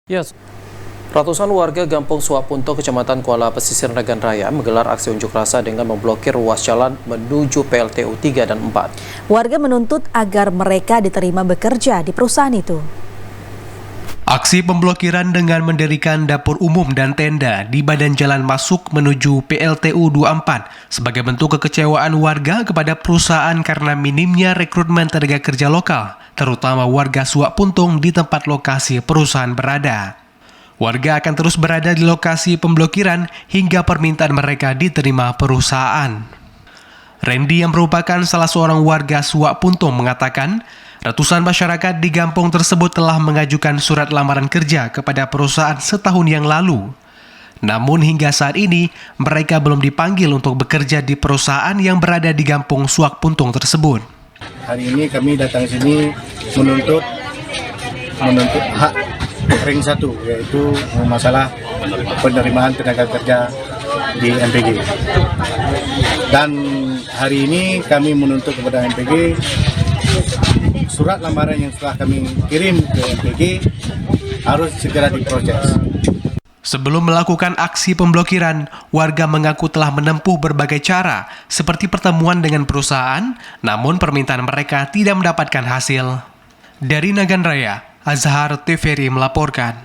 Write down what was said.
Ya, ratusan warga Gampung Suapunto, Kecamatan Kuala Pesisir, Nagan Raya menggelar aksi unjuk rasa dengan memblokir ruas jalan menuju PLTU 3 dan 4. Warga menuntut agar mereka diterima bekerja di perusahaan itu. Aksi pemblokiran dengan mendirikan dapur umum dan tenda di badan jalan masuk menuju PLTU 24 sebagai bentuk kekecewaan warga kepada perusahaan karena minimnya rekrutmen tenaga kerja lokal, terutama warga Suapuntung di tempat lokasi perusahaan berada. Warga akan terus berada di lokasi pemblokiran hingga permintaan mereka diterima perusahaan. Randy yang merupakan salah seorang warga Suapuntung mengatakan, ratusan masyarakat di kampung tersebut telah mengajukan surat lamaran kerja kepada perusahaan setahun yang lalu. Namun hingga saat ini, mereka belum dipanggil untuk bekerja di perusahaan yang berada di kampung Suapuntung tersebut. Hari ini kami datang sini menuntut hak ring 1, yaitu masalah penerimaan tenaga kerja di MPG. Dan hari ini kami menuntut kepada MPG surat lamaran yang telah kami kirim ke MPG harus segera diproses. Sebelum melakukan aksi pemblokiran, warga mengaku telah menempuh berbagai cara, seperti pertemuan dengan perusahaan, namun permintaan mereka tidak mendapatkan hasil. Dari Nagan Raya, Azhar TVRI melaporkan.